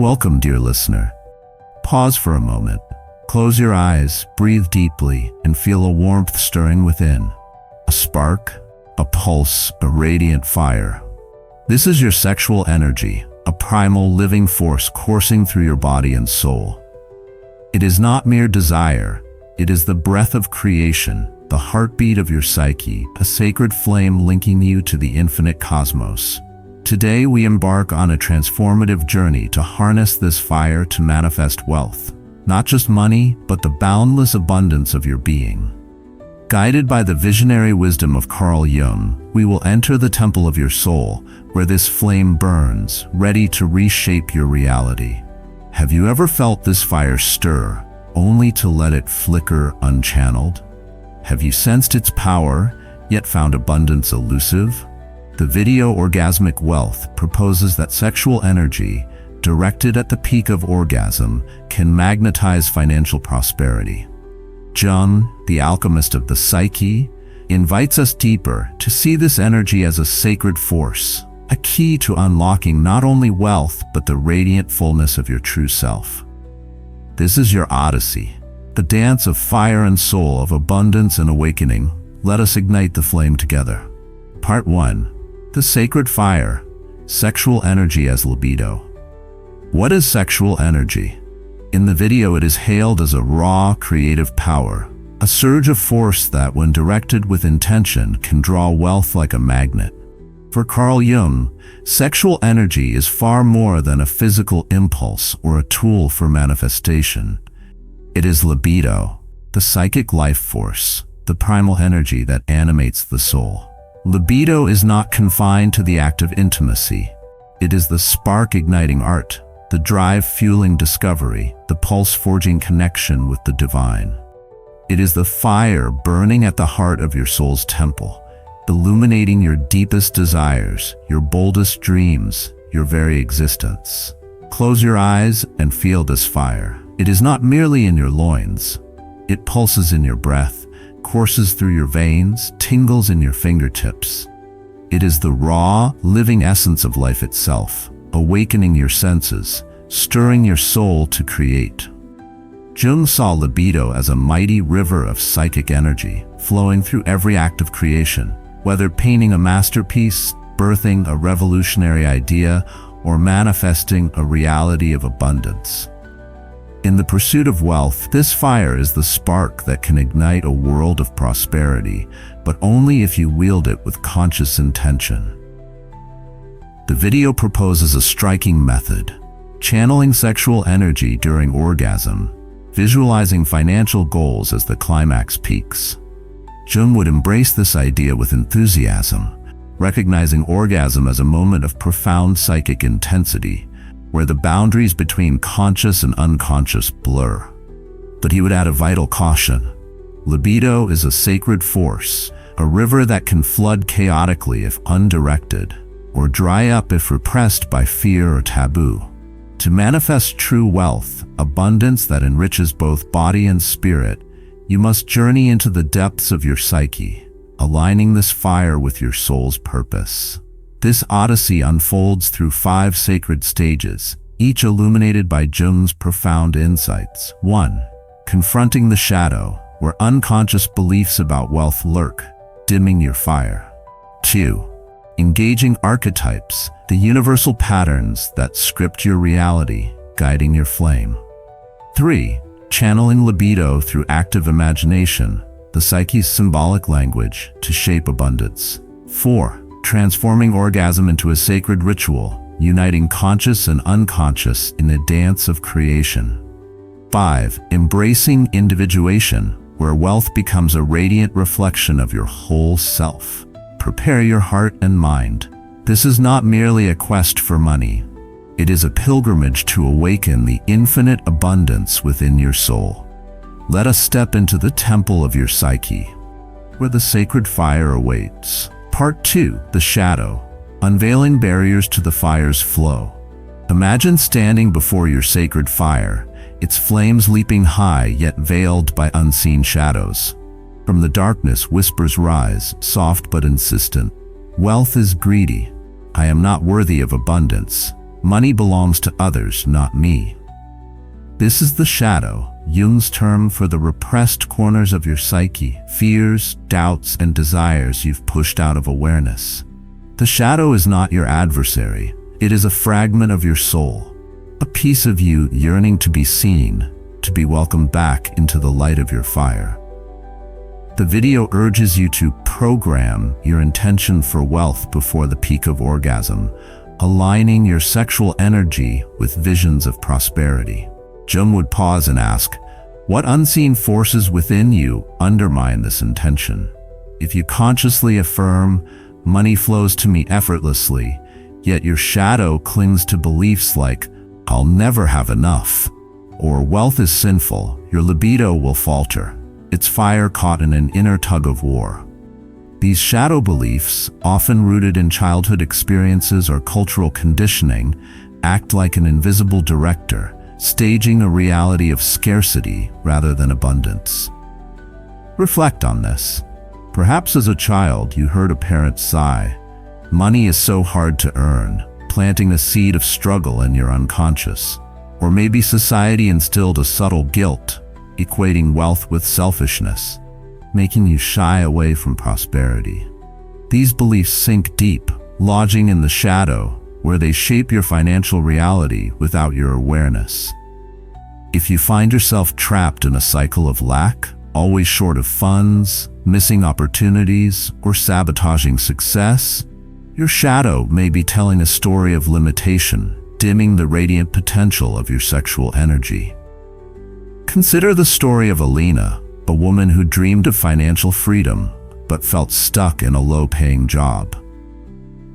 Welcome, dear listener. Pause for a moment. Close your eyes, breathe deeply, and feel a warmth stirring within. A spark, a pulse, a radiant fire. This is your sexual energy, a primal living force coursing through your body and soul. It is not mere desire, it is the breath of creation, the heartbeat of your psyche, a sacred flame linking you to the infinite cosmos. Today we embark on a transformative journey to harness this fire to manifest wealth. Not just money, but the boundless abundance of your being. Guided by the visionary wisdom of Carl Jung, we will enter the temple of your soul, where this flame burns, ready to reshape your reality. Have you ever felt this fire stir, only to let it flicker unchanneled? Have you sensed its power, yet found abundance elusive? The video Orgasmic Wealth proposes that sexual energy, directed at the peak of orgasm, can magnetize financial prosperity. Jung, the alchemist of the psyche, invites us deeper to see this energy as a sacred force, a key to unlocking not only wealth but the radiant fullness of your true self. This is your odyssey, the dance of fire and soul, of abundance and awakening. Let us ignite the flame together. Part 1. The sacred fire, sexual energy as libido. What is sexual energy? In the video, it is hailed as a raw, creative power, a surge of force that, when directed with intention, can draw wealth like a magnet. For Carl Jung, sexual energy is far more than a physical impulse or a tool for manifestation. It is libido, the psychic life force, the primal energy that animates the soul. Libido is not confined to the act of intimacy. It is the spark igniting art, the drive fueling discovery, the pulse forging connection with the divine. It is the fire burning at the heart of your soul's temple, illuminating your deepest desires, your boldest dreams, your very existence. Close your eyes and feel this fire. It is not merely in your loins. It pulses in your breath, courses through your veins, tingles in your fingertips. It is the raw, living essence of life itself, awakening your senses, stirring your soul to create. Jung saw libido as a mighty river of psychic energy, flowing through every act of creation, whether painting a masterpiece, birthing a revolutionary idea, or manifesting a reality of abundance. In the pursuit of wealth, this fire is the spark that can ignite a world of prosperity, but only if you wield it with conscious intention. The video proposes a striking method: channeling sexual energy during orgasm, visualizing financial goals as the climax peaks. Jung would embrace this idea with enthusiasm, recognizing orgasm as a moment of profound psychic intensity, where the boundaries between conscious and unconscious blur. But he would add a vital caution. Libido is a sacred force, a river that can flood chaotically if undirected, or dry up if repressed by fear or taboo. To manifest true wealth, abundance that enriches both body and spirit, you must journey into the depths of your psyche, aligning this fire with your soul's purpose. This odyssey unfolds through 5 sacred stages, each illuminated by Jung's profound insights. 1. Confronting the shadow, where unconscious beliefs about wealth lurk, dimming your fire. 2. Engaging archetypes, the universal patterns that script your reality, guiding your flame. 3. Channeling libido through active imagination, the psyche's symbolic language, to shape abundance. 4. Transforming orgasm into a sacred ritual, uniting conscious and unconscious in a dance of creation. 5. Embracing individuation, where wealth becomes a radiant reflection of your whole self. Prepare your heart and mind. This is not merely a quest for money. It is a pilgrimage to awaken the infinite abundance within your soul. Let us step into the temple of your psyche, where the sacred fire awaits. Part 2. The shadow, unveiling barriers to the fire's flow. Imagine standing before your sacred fire, its flames leaping high yet veiled by unseen shadows. From the darkness, whispers rise, soft but insistent. Wealth is greedy. I am not worthy of abundance. Money belongs to others, not me. This is the shadow, Jung's term for the repressed corners of your psyche, fears, doubts, and desires you've pushed out of awareness. The shadow is not your adversary. It is a fragment of your soul, a piece of you yearning to be seen, to be welcomed back into the light of your fire. The video urges you to program your intention for wealth before the peak of orgasm, aligning your sexual energy with visions of prosperity. Jung would pause and ask, what unseen forces within you undermine this intention? If you consciously affirm, money flows to me effortlessly, yet your shadow clings to beliefs like, I'll never have enough, or wealth is sinful, your libido will falter, its fire caught in an inner tug of war. These shadow beliefs, often rooted in childhood experiences or cultural conditioning, act like an invisible director, staging a reality of scarcity rather than abundance. Reflect on this. Perhaps as a child you heard a parent sigh, "Money is so hard to earn," planting a seed of struggle in your unconscious. Or maybe society instilled a subtle guilt, equating wealth with selfishness, making you shy away from prosperity. These beliefs sink deep, lodging in the shadow, where they shape your financial reality without your awareness. If you find yourself trapped in a cycle of lack, always short of funds, missing opportunities, or sabotaging success, your shadow may be telling a story of limitation, dimming the radiant potential of your sexual energy. Consider the story of Alina, a woman who dreamed of financial freedom, but felt stuck in a low-paying job.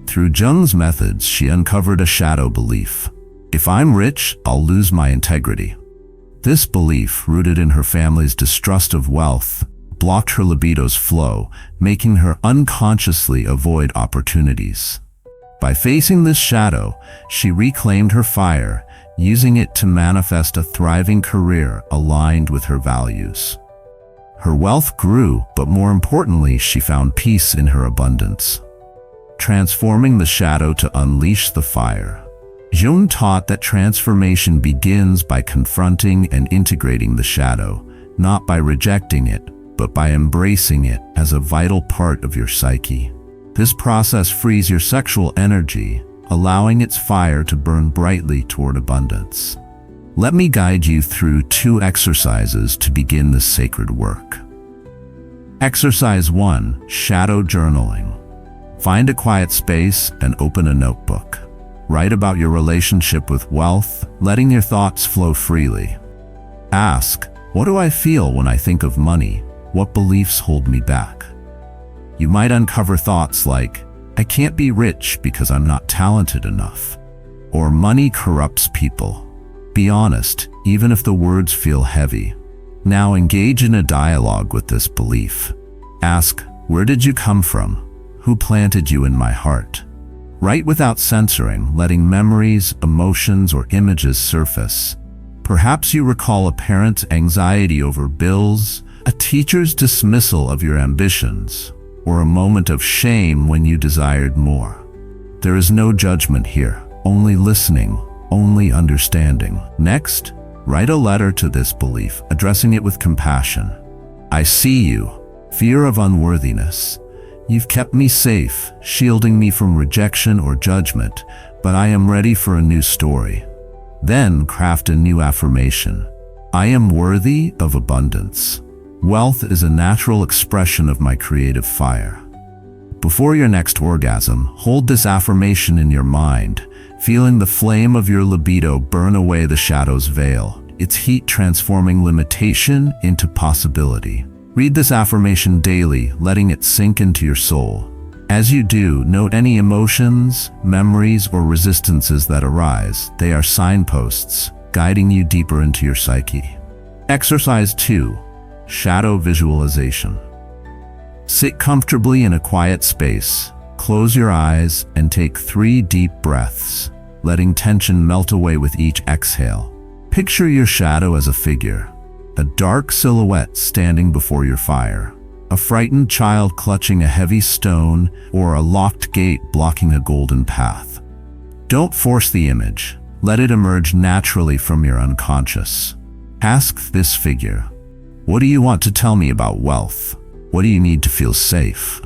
Through Jung's methods, she uncovered a shadow belief. If I'm rich, I'll lose my integrity. This belief, rooted in her family's distrust of wealth, blocked her libido's flow, making her unconsciously avoid opportunities. By facing this shadow, she reclaimed her fire, using it to manifest a thriving career aligned with her values. Her wealth grew, but more importantly, she found peace in her abundance. Transforming the shadow to unleash the fire. Jung taught that transformation begins by confronting and integrating the shadow, not by rejecting it, but by embracing it as a vital part of your psyche. This process frees your sexual energy, allowing its fire to burn brightly toward abundance. Let me guide you through 2 exercises to begin this sacred work. Exercise 1: Shadow Journaling. Find a quiet space and open a notebook. Write about your relationship with wealth, letting your thoughts flow freely. Ask, what do I feel when I think of money? What beliefs hold me back? You might uncover thoughts like, I can't be rich because I'm not talented enough, or money corrupts people. Be honest, even if the words feel heavy. Now engage in a dialogue with this belief. Ask, where did you come from? Who planted you in my heart? Write without censoring, letting memories, emotions, or images surface. Perhaps you recall a parent's anxiety over bills, a teacher's dismissal of your ambitions, or a moment of shame when you desired more. There is no judgment here, only listening, only understanding. Next, write a letter to this belief, addressing it with compassion. I see you, fear of unworthiness. You've kept me safe, shielding me from rejection or judgment, but I am ready for a new story. Then craft a new affirmation. I am worthy of abundance. Wealth is a natural expression of my creative fire. Before your next orgasm, hold this affirmation in your mind, feeling the flame of your libido burn away the shadow's veil, its heat transforming limitation into possibility. Read this affirmation daily, letting it sink into your soul. As you do, note any emotions, memories, or resistances that arise. They are signposts, guiding you deeper into your psyche. Exercise 2: Shadow Visualization. Sit comfortably in a quiet space, close your eyes, and take 3 deep breaths, letting tension melt away with each exhale. Picture your shadow as a figure, a dark silhouette standing before your fire, a frightened child clutching a heavy stone, or a locked gate blocking a golden path. Don't force the image. Let it emerge naturally from your unconscious. Ask this figure, what do you want to tell me about wealth? What do you need to feel safe?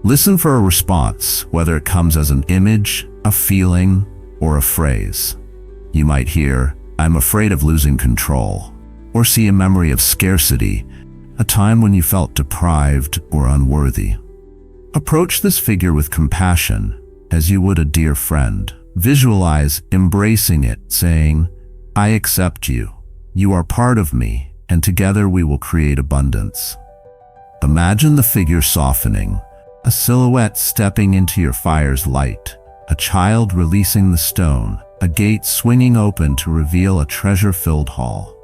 Listen for a response, whether it comes as an image, a feeling, or a phrase. You might hear, I'm afraid of losing control, or see a memory of scarcity, a time when you felt deprived or unworthy. Approach this figure with compassion, as you would a dear friend. Visualize embracing it, saying, I accept you. You are part of me, and together we will create abundance. Imagine the figure softening, a silhouette stepping into your fire's light, a child releasing the stone, a gate swinging open to reveal a treasure-filled hall.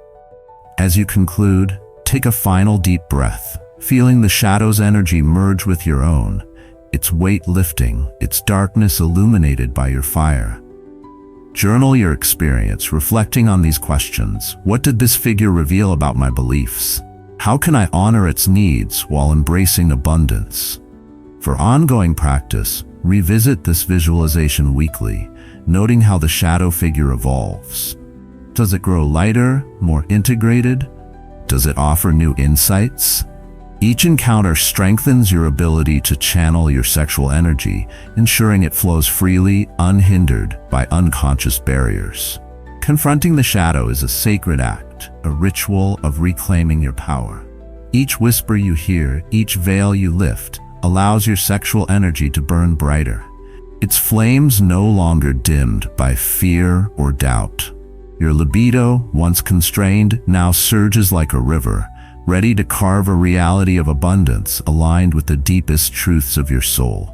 As you conclude, take a final deep breath, feeling the shadow's energy merge with your own, its weight lifting, its darkness illuminated by your fire. Journal your experience, reflecting on these questions. What did this figure reveal about my beliefs? How can I honor its needs while embracing abundance? For ongoing practice, revisit this visualization weekly, noting how the shadow figure evolves. Does it grow lighter, more integrated? Does it offer new insights? Each encounter strengthens your ability to channel your sexual energy, ensuring it flows freely, unhindered by unconscious barriers. Confronting the shadow is a sacred act, a ritual of reclaiming your power. Each whisper you hear, each veil you lift, allows your sexual energy to burn brighter. Its flames no longer dimmed by fear or doubt. Your libido, once constrained, now surges like a river, ready to carve a reality of abundance aligned with the deepest truths of your soul.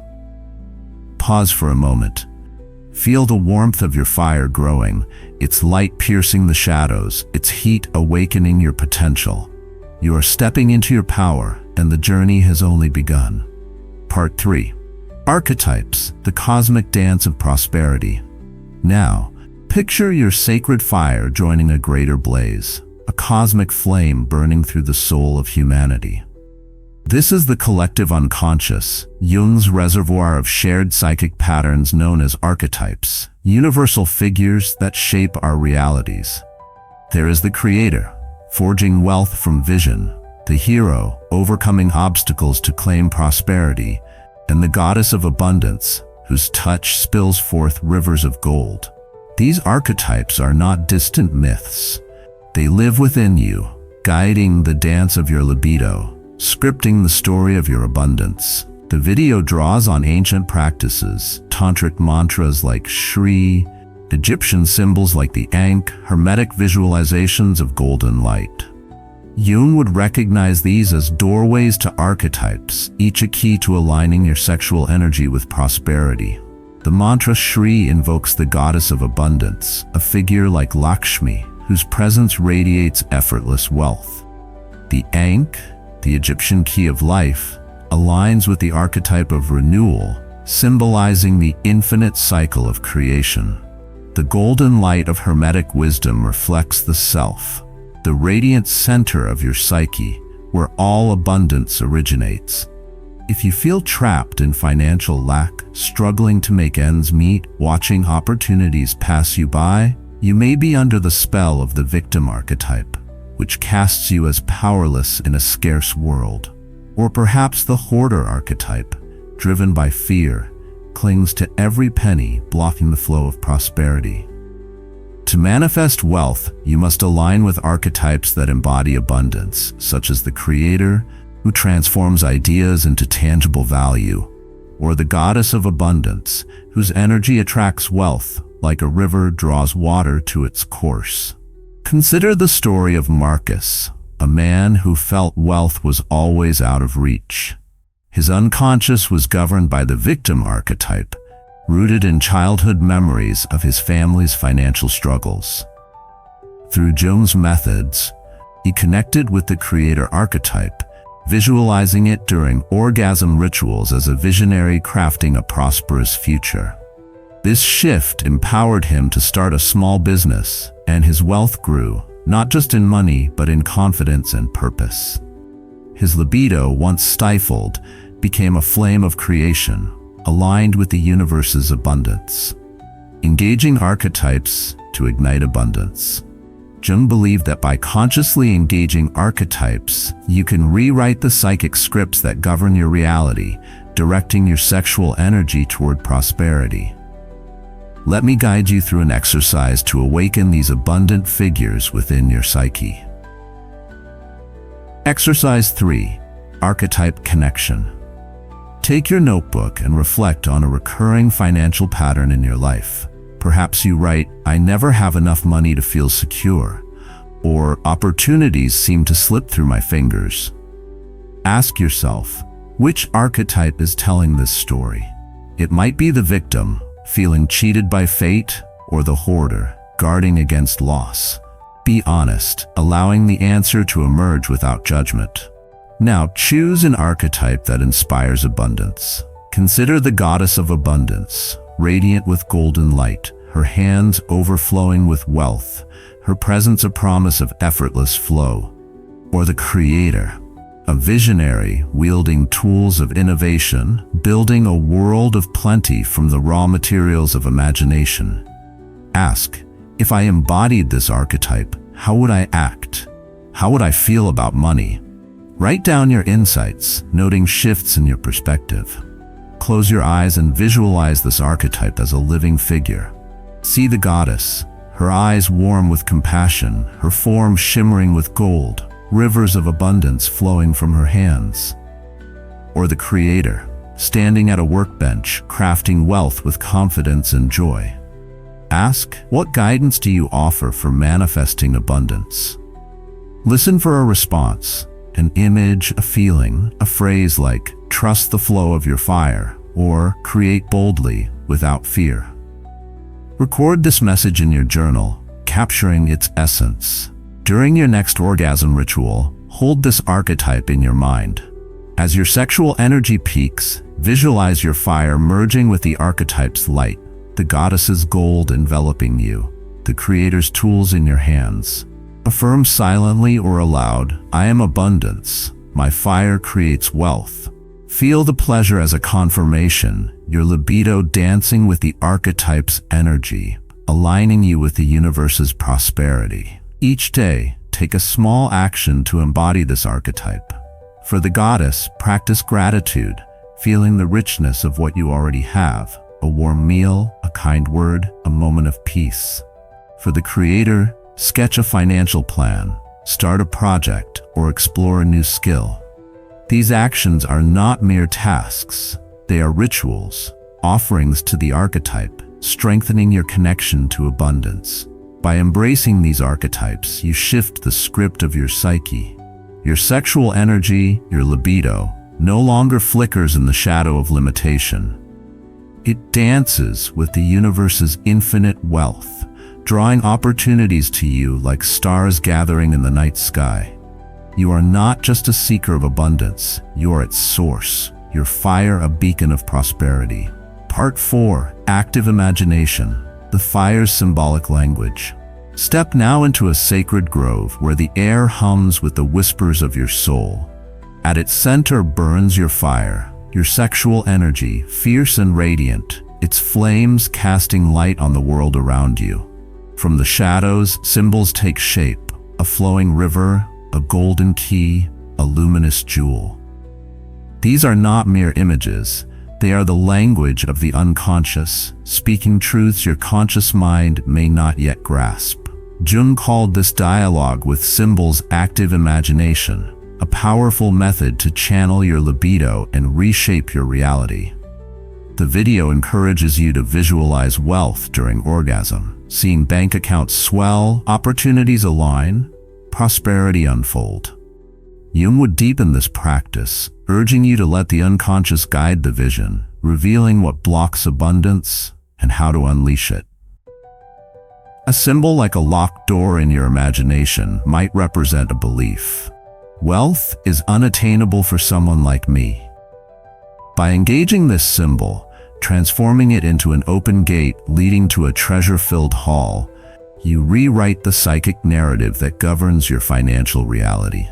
Pause for a moment. Feel the warmth of your fire growing, its light piercing the shadows, its heat awakening your potential. You are stepping into your power, and the journey has only begun. Part 3. Archetypes, the cosmic dance of prosperity. Now, picture your sacred fire joining a greater blaze, a cosmic flame burning through the soul of humanity. This is the collective unconscious, Jung's reservoir of shared psychic patterns known as archetypes, universal figures that shape our realities. There is the creator, forging wealth from vision, the hero, overcoming obstacles to claim prosperity, and the goddess of abundance, whose touch spills forth rivers of gold. These archetypes are not distant myths. They live within you, guiding the dance of your libido, scripting the story of your abundance. The video draws on ancient practices, tantric mantras like Shri, Egyptian symbols like the Ankh, hermetic visualizations of golden light. Jung would recognize these as doorways to archetypes, each a key to aligning your sexual energy with prosperity. The mantra Shri invokes the goddess of abundance, a figure like Lakshmi, whose presence radiates effortless wealth. The Ankh, the Egyptian key of life, aligns with the archetype of renewal, symbolizing the infinite cycle of creation. The golden light of hermetic wisdom reflects the self, the radiant center of your psyche, where all abundance originates. If you feel trapped in financial lack, struggling to make ends meet, watching opportunities pass you by, you may be under the spell of the victim archetype, which casts you as powerless in a scarce world. Or perhaps the hoarder archetype, driven by fear, clings to every penny, blocking the flow of prosperity. To manifest wealth, you must align with archetypes that embody abundance, such as the creator, who transforms ideas into tangible value, or the goddess of abundance, whose energy attracts wealth like a river draws water to its course. Consider the story of Marcus, a man who felt wealth was always out of reach. His unconscious was governed by the victim archetype, rooted in childhood memories of his family's financial struggles. Through Jung's methods, he connected with the creator archetype, visualizing it during orgasm rituals as a visionary crafting a prosperous future. This shift empowered him to start a small business, and his wealth grew, not just in money, but in confidence and purpose. His libido, once stifled, became a flame of creation, aligned with the universe's abundance. Engaging archetypes to ignite abundance. Jung believed that by consciously engaging archetypes, you can rewrite the psychic scripts that govern your reality, directing your sexual energy toward prosperity. Let me guide you through an exercise to awaken these abundant figures within your psyche. Exercise 3. Archetype Connection. Take your notebook and reflect on a recurring financial pattern in your life. Perhaps you write, "I never have enough money to feel secure," or "opportunities seem to slip through my fingers." Ask yourself, which archetype is telling this story? It might be the victim, feeling cheated by fate, or the hoarder, guarding against loss. Be honest, allowing the answer to emerge without judgment. Now choose an archetype that inspires abundance. Consider the goddess of abundance, radiant with golden light, her hands overflowing with wealth, her presence a promise of effortless flow. Or the creator, a visionary wielding tools of innovation, building a world of plenty from the raw materials of imagination. Ask, if I embodied this archetype, how would I act? How would I feel about money? Write down your insights, noting shifts in your perspective. Close your eyes and visualize this archetype as a living figure. See the goddess, her eyes warm with compassion, her form shimmering with gold, rivers of abundance flowing from her hands. Or the creator, standing at a workbench, crafting wealth with confidence and joy. Ask, what guidance do you offer for manifesting abundance? Listen for a response, an image, a feeling, a phrase like, "Trust the flow of your fire," or "Create boldly, without fear." Record this message in your journal, capturing its essence. During your next orgasm ritual, hold this archetype in your mind. As your sexual energy peaks, visualize your fire merging with the archetype's light, the goddess's gold enveloping you, the creator's tools in your hands. Affirm silently or aloud, "I am abundance. My fire creates wealth." Feel the pleasure as a confirmation, your libido dancing with the archetype's energy, aligning you with the universe's prosperity. Each day, take a small action to embody this archetype. For the goddess, practice gratitude, feeling the richness of what you already have, a warm meal, a kind word, a moment of peace. For the creator, sketch a financial plan, start a project, or explore a new skill. These actions are not mere tasks, they are rituals, offerings to the archetype, strengthening your connection to abundance. By embracing these archetypes, you shift the script of your psyche. Your sexual energy, your libido, no longer flickers in the shadow of limitation. It dances with the universe's infinite wealth, drawing opportunities to you like stars gathering in the night sky. You are not just a seeker of abundance, you are its source, your fire a beacon of prosperity. Part 4. Active Imagination, the fire's symbolic language. Step now into a sacred grove where the air hums with the whispers of your soul. At its center burns your fire, your sexual energy, fierce and radiant, its flames casting light on the world around you. From the shadows, symbols take shape, a flowing river, a golden key, a luminous jewel. These are not mere images, they are the language of the unconscious, speaking truths your conscious mind may not yet grasp. Jung called this dialogue with symbols active imagination, a powerful method to channel your libido and reshape your reality. The video encourages you to visualize wealth during orgasm, seeing bank accounts swell, opportunities align, prosperity unfold. Jung would deepen this practice, urging you to let the unconscious guide the vision, revealing what blocks abundance and how to unleash it. A symbol like a locked door in your imagination might represent a belief. Wealth is unattainable for someone like me. By engaging this symbol, transforming it into an open gate leading to a treasure-filled hall, you rewrite the psychic narrative that governs your financial reality.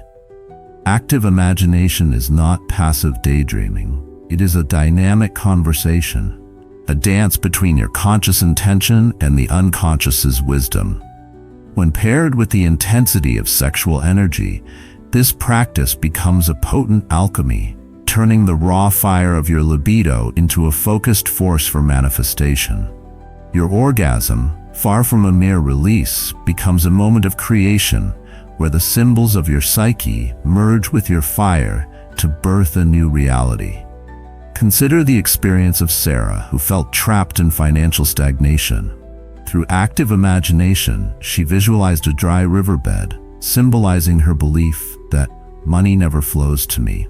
Active imagination is not passive daydreaming. It is a dynamic conversation. a dance between your conscious intention and the unconscious's wisdom. When paired with the intensity of sexual energy, this practice becomes a potent alchemy, turning the raw fire of your libido into a focused force for manifestation. Your orgasm, far from a mere release, becomes a moment of creation where the symbols of your psyche merge with your fire to birth a new reality. Consider the experience of Sarah, who felt trapped in financial stagnation. Through active imagination, she visualized a dry riverbed, symbolizing her belief that money never flows to me.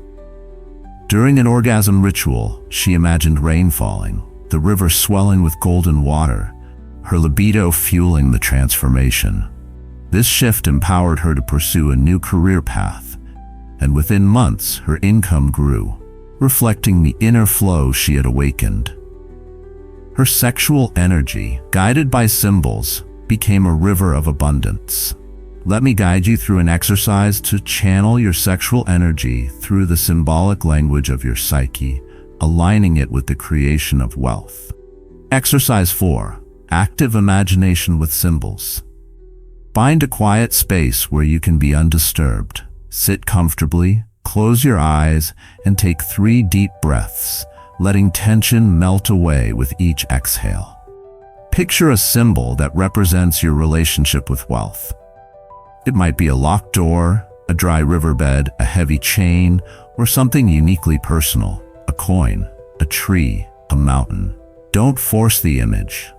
During an orgasm ritual, she imagined rain falling, the river swelling with golden water, her libido fueling the transformation. This shift empowered her to pursue a new career path, and within months her income grew, reflecting the inner flow she had awakened. Her sexual energy, guided by symbols, became a river of abundance. Let me guide you through an exercise to channel your sexual energy through the symbolic language of your psyche, aligning it with the creation of wealth. Exercise 4. Active imagination with symbols. Find a quiet space where you can be undisturbed. Sit comfortably, close your eyes, and take 3 deep breaths, letting tension melt away with each exhale. Picture a symbol that represents your relationship with wealth. It might be a locked door, a dry riverbed, a heavy chain, or something uniquely personal, a coin, a tree, a mountain. Don't force the image.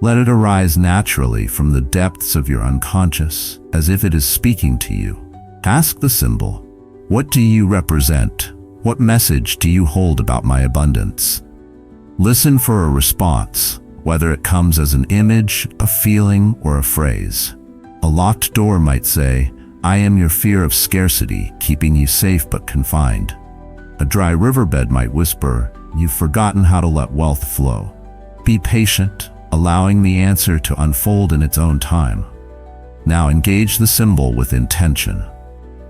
Let it arise naturally from the depths of your unconscious, as if it is speaking to you. Ask the symbol, what do you represent? What message do you hold about my abundance? Listen for a response, whether it comes as an image, a feeling, or a phrase. A locked door might say, I am your fear of scarcity, keeping you safe but confined. A dry riverbed might whisper, you've forgotten how to let wealth flow. Be patient, allowing the answer to unfold in its own time. Now engage the symbol with intention.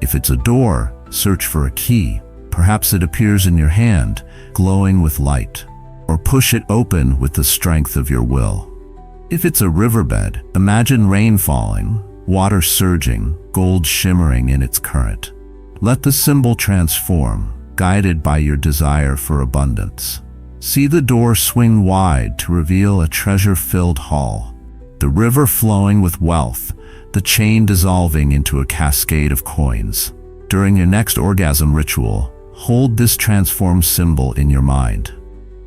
If it's a door, search for a key. Perhaps it appears in your hand, glowing with light. Or push it open with the strength of your will. If it's a riverbed, imagine rain falling, water surging, gold shimmering in its current. Let the symbol transform, guided by your desire for abundance. See the door swing wide to reveal a treasure-filled hall, the river flowing with wealth, the chain dissolving into a cascade of coins. During your next orgasm ritual, hold this transformed symbol in your mind.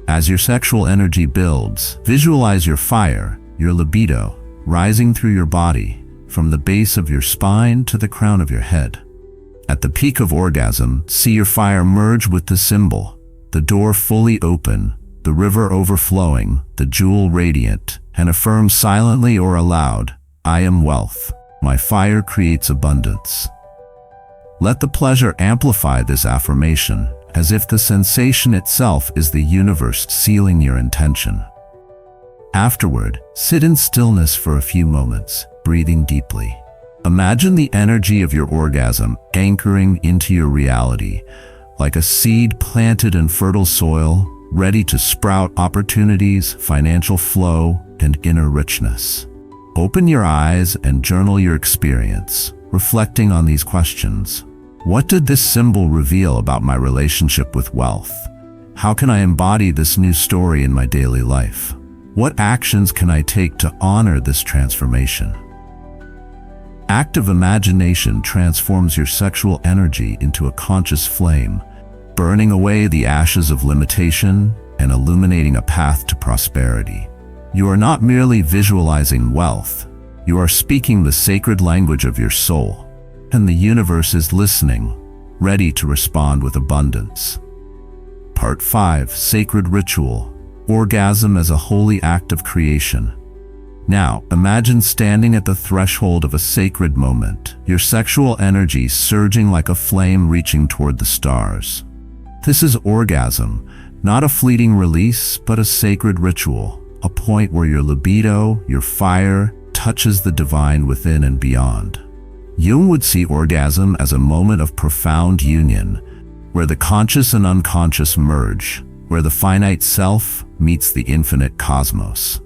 As your sexual energy builds, visualize your fire, your libido, rising through your body, from the base of your spine to the crown of your head. At the peak of orgasm, see your fire merge with the symbol, the door fully open, the river overflowing, the jewel radiant, and affirm silently or aloud, I am wealth. My fire creates abundance. Let the pleasure amplify this affirmation, as if the sensation itself is the universe sealing your intention. Afterward, sit in stillness for a few moments, breathing deeply. Imagine the energy of your orgasm anchoring into your reality, like a seed planted in fertile soil, ready to sprout opportunities, financial flow, and inner richness. Open your eyes and journal your experience, reflecting on these questions. What did this symbol reveal about my relationship with wealth? How can I embody this new story in my daily life? What actions can I take to honor this transformation? Active imagination transforms your sexual energy into a conscious flame, burning away the ashes of limitation and illuminating a path to prosperity. You are not merely visualizing wealth, you are speaking the sacred language of your soul, and the universe is listening, ready to respond with abundance. Part 5. Sacred Ritual. Orgasm as a holy act of creation. Now, imagine standing at the threshold of a sacred moment, your sexual energy surging like a flame reaching toward the stars. This is orgasm, not a fleeting release, but a sacred ritual, a point where your libido, your fire, touches the divine within and beyond. Jung would see orgasm as a moment of profound union, where the conscious and unconscious merge, where the finite self meets the infinite cosmos.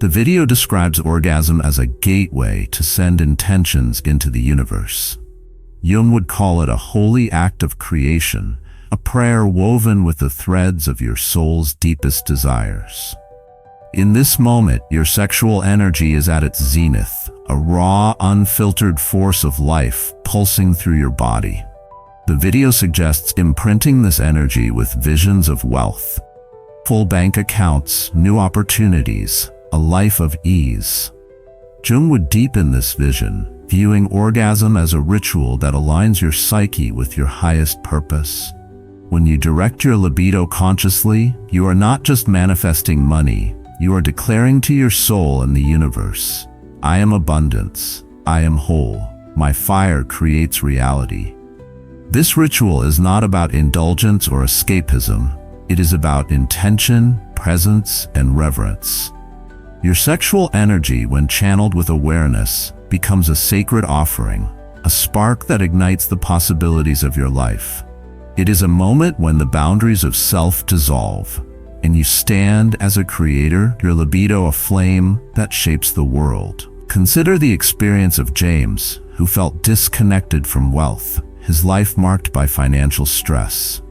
The video describes orgasm as a gateway to send intentions into the universe. Jung would call it a holy act of creation, a prayer woven with the threads of your soul's deepest desires. In this moment, your sexual energy is at its zenith, a raw, unfiltered force of life pulsing through your body. The video suggests imprinting this energy with visions of wealth, full bank accounts, new opportunities, a life of ease. Jung would deepen this vision, viewing orgasm as a ritual that aligns your psyche with your highest purpose. When you direct your libido consciously, you are not just manifesting money, you are declaring to your soul and the universe, I am abundance, I am whole, my fire creates reality. This ritual is not about indulgence or escapism, it is about intention, presence, and reverence. Your sexual energy, when channeled with awareness, becomes a sacred offering, a spark that ignites the possibilities of your life. It is a moment when the boundaries of self dissolve, and you stand as a creator, your libido a flame that shapes the world. Consider the experience of James, who felt disconnected from wealth, his life marked by financial stress.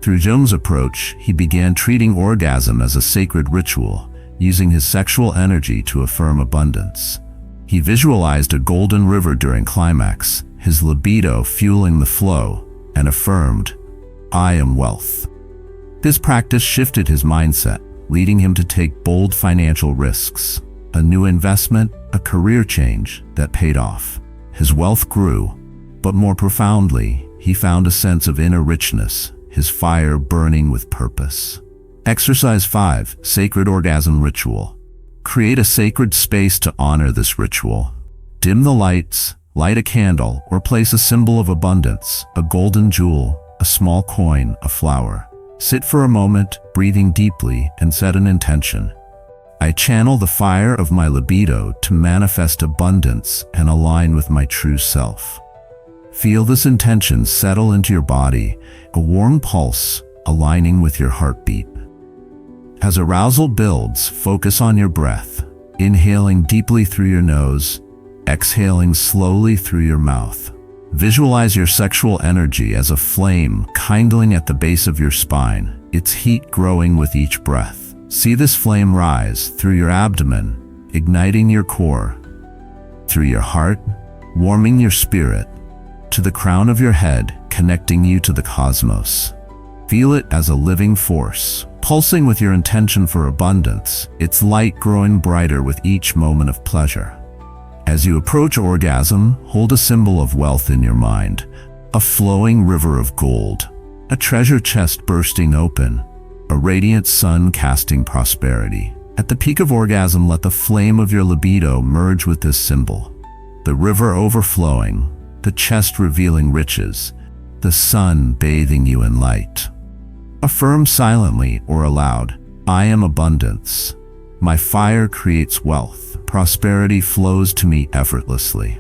Through Jung's approach, he began treating orgasm as a sacred ritual, using his sexual energy to affirm abundance. He visualized a golden river during climax, his libido fueling the flow, and affirmed, I am wealth. This practice shifted his mindset, leading him to take bold financial risks, a new investment, a career change that paid off. His wealth grew, but more profoundly, he found a sense of inner richness, his fire burning with purpose. Exercise 5, Sacred Orgasm Ritual. Create a sacred space to honor this ritual. Dim the lights, light a candle, or place a symbol of abundance, a golden jewel, a small coin, a flower. Sit for a moment, breathing deeply, and set an intention. I channel the fire of my libido to manifest abundance and align with my true self. Feel this intention settle into your body, a warm pulse aligning with your heartbeat. As arousal builds, focus on your breath, inhaling deeply through your nose, exhaling slowly through your mouth. Visualize your sexual energy as a flame kindling at the base of your spine, its heat growing with each breath. See this flame rise through your abdomen, igniting your core, through your heart, warming your spirit, to the crown of your head, connecting you to the cosmos. Feel it as a living force, pulsing with your intention for abundance, its light growing brighter with each moment of pleasure. As you approach orgasm, hold a symbol of wealth in your mind, a flowing river of gold, a treasure chest bursting open, a radiant sun casting prosperity. At the peak of orgasm, let the flame of your libido merge with this symbol. The river overflowing, the chest revealing riches, the sun bathing you in light. Affirm silently or aloud, I am abundance. My fire creates wealth. Prosperity flows to me effortlessly.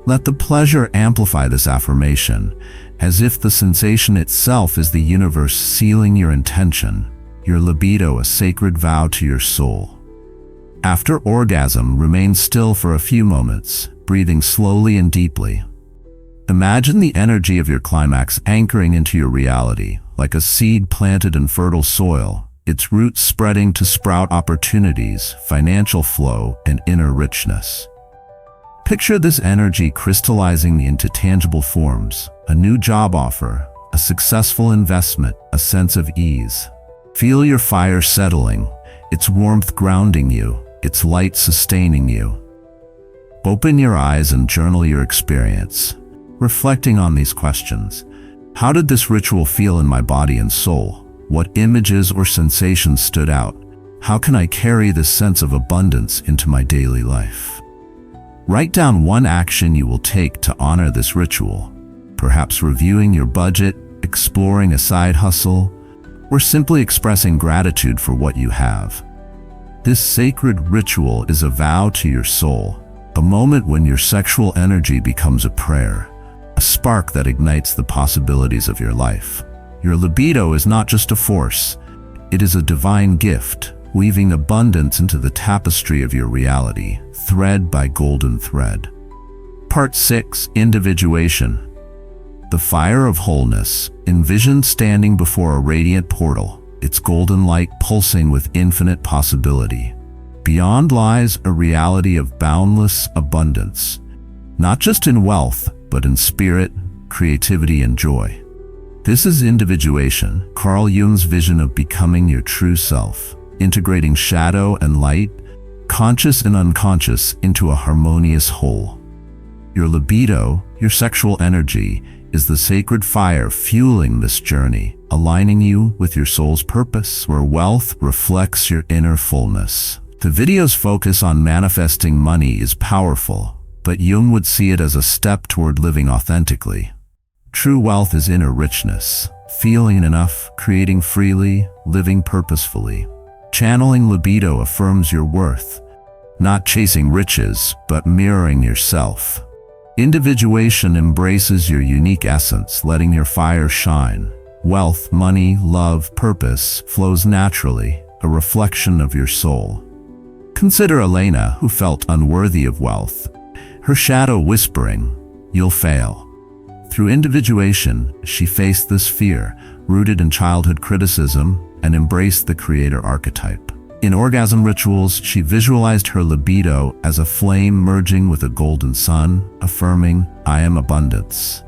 Let the pleasure amplify this affirmation, as if the sensation itself is the universe sealing your intention, your libido a sacred vow to your soul. After orgasm, remain still for a few moments, breathing slowly and deeply. Imagine the energy of your climax anchoring into your reality, like a seed planted in fertile soil, its roots spreading to sprout opportunities, financial flow, and inner richness. Picture this energy crystallizing into tangible forms, a new job offer, a successful investment, a sense of ease. Feel your fire settling, its warmth grounding you, its light sustaining you. Open your eyes and journal your experience, reflecting on these questions. How did this ritual feel in my body and soul? What images or sensations stood out? How can I carry this sense of abundance into my daily life? Write down one action you will take to honor this ritual, perhaps reviewing your budget, exploring a side hustle, or simply expressing gratitude for what you have. This sacred ritual is a vow to your soul, a moment when your sexual energy becomes a prayer, a spark that ignites the possibilities of your life. Your libido is not just a force, It is a divine gift, weaving abundance into the tapestry of your reality, thread by golden thread. Part 6. Individuation. The fire of wholeness, envisioned standing before a radiant portal, its golden light pulsing with infinite possibility. Beyond lies a reality of boundless abundance, not just in wealth, but in spirit, creativity, and joy. This is individuation, Carl Jung's vision of becoming your true self, integrating shadow and light, conscious and unconscious, into a harmonious whole. Your libido, your sexual energy, is the sacred fire fueling this journey, aligning you with your soul's purpose, where wealth reflects your inner fullness. The video's focus on manifesting money is powerful, but Jung would see it as a step toward living authentically. True wealth is inner richness, feeling enough, creating freely, living purposefully. Channeling libido affirms your worth, not chasing riches, but mirroring yourself. Individuation embraces your unique essence, letting your fire shine. Wealth, money, love, purpose flows naturally, a reflection of your soul. Consider Elena, who felt unworthy of wealth, her shadow whispering, "You'll fail." Through individuation, she faced this fear, rooted in childhood criticism, and embraced the creator archetype. In orgasm rituals, she visualized her libido as a flame merging with a golden sun, affirming, "I am abundance."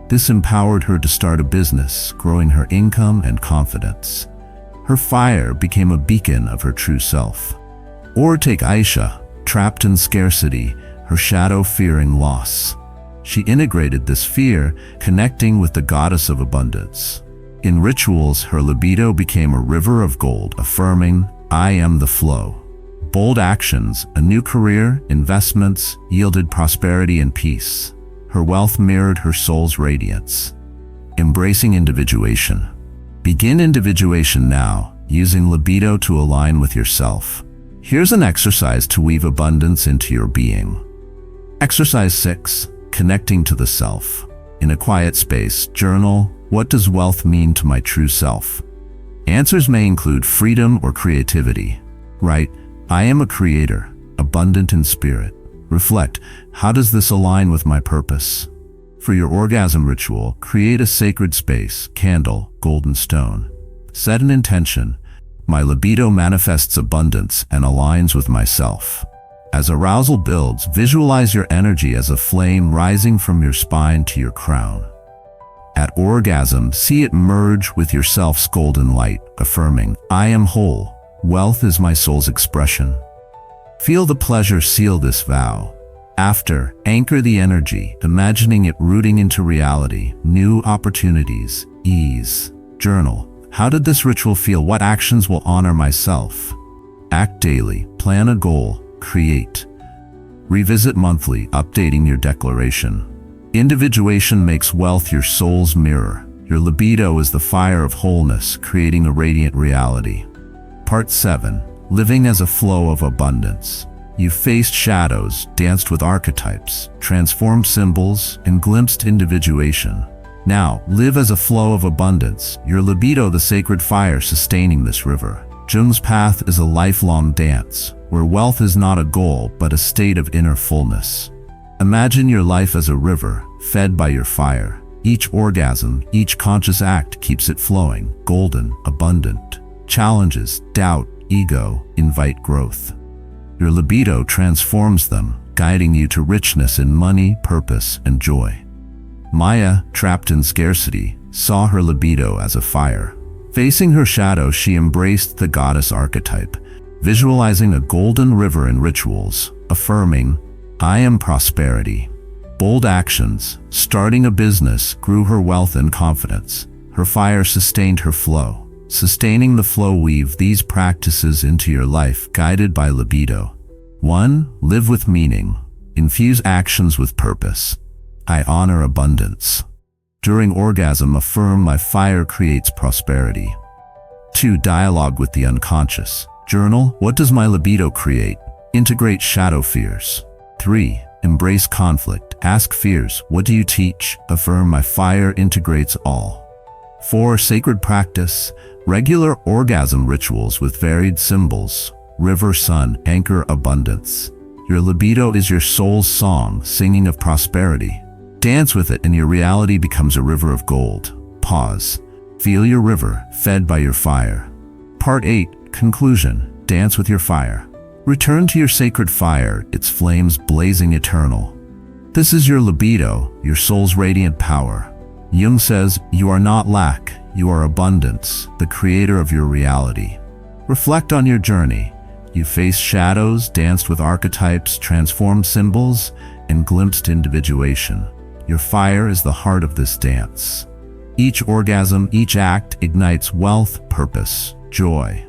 This empowered her to start a business, growing her income and confidence. Her fire became a beacon of her true self. Or take Aisha, trapped in scarcity, her shadow fearing loss. She integrated this fear, connecting with the goddess of abundance. In rituals, her libido became a river of gold, affirming, "I am the flow." Bold actions, a new career, investments, yielded prosperity and peace. Her wealth mirrored her soul's radiance. Embracing individuation. Begin individuation now, using libido to align with yourself. Here's an exercise to weave abundance into your being. Exercise 6. Connecting to the self. In a quiet space, journal, "What does wealth mean to my true self?" Answers may include freedom or creativity. Write, "I am a creator, abundant in spirit." Reflect, "How does this align with my purpose?" For your orgasm ritual, create a sacred space, candle, golden stone. Set an intention, "My libido manifests abundance and aligns with myself." As arousal builds, visualize your energy as a flame rising from your spine to your crown. At orgasm, see it merge with yourself's golden light, affirming, "I am whole. Wealth is my soul's expression." Feel the pleasure seal this vow. After, anchor the energy, imagining it rooting into reality, new opportunities, ease. Journal, "How did this ritual feel? What actions will honor myself?" Act daily, plan a goal, create. Revisit monthly, updating your declaration. Individuation makes wealth your soul's mirror. Your libido is the fire of wholeness, creating a radiant reality. Part 7. Living as a flow of abundance. You faced shadows, danced with archetypes, transformed symbols, and glimpsed individuation. Now, live as a flow of abundance, your libido the sacred fire sustaining this river. Jung's path is a lifelong dance, where wealth is not a goal but a state of inner fullness. Imagine your life as a river, fed by your fire. Each orgasm, each conscious act keeps it flowing, golden, abundant. Challenges, doubt, ego invite growth. Your libido transforms them, guiding you to richness in money, purpose, and joy. Maya, trapped in scarcity, saw her libido as a fire. Facing her shadow, she embraced the goddess archetype, visualizing a golden river in rituals, affirming, "I am prosperity." Bold actions, starting a business, grew her wealth and confidence. Her fire sustained her flow. Sustaining the flow, weave these practices into your life, guided by libido. 1. Live with meaning. Infuse actions with purpose. I honor abundance. During orgasm, affirm, "My fire creates prosperity." 2. Dialogue with the unconscious. Journal, "What does my libido create?" Integrate shadow fears. 3. Embrace conflict. Ask fears, "What do you teach?" Affirm, "My fire integrates all." 4. Sacred practice. Regular orgasm rituals with varied symbols. River, sun, anchor, abundance. Your libido is your soul's song, singing of prosperity. Dance with it and your reality becomes a river of gold. Pause. Feel your river, fed by your fire. Part 8. Conclusion. Dance with your fire. Return to your sacred fire, its flames blazing eternal. This is your libido, your soul's radiant power. Jung says, you are not lack, you are abundance, the creator of your reality. Reflect on your journey. You faced shadows, danced with archetypes, transformed symbols, and glimpsed individuation. Your fire is the heart of this dance. Each orgasm, each act ignites wealth, purpose, joy.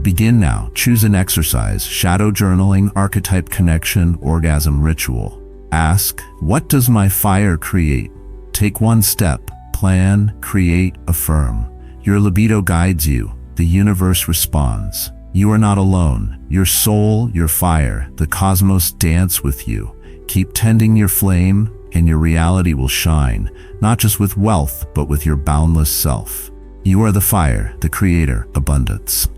Begin now. Choose an exercise: shadow journaling, archetype connection, orgasm ritual. Ask, what does my fire create? Take one step. Plan, create, affirm. Your libido guides you. The universe responds. You are not alone. Your soul, your fire, the cosmos dance with you. Keep tending your flame, and your reality will shine, not just with wealth, but with your boundless self. You are the fire, the creator, abundance.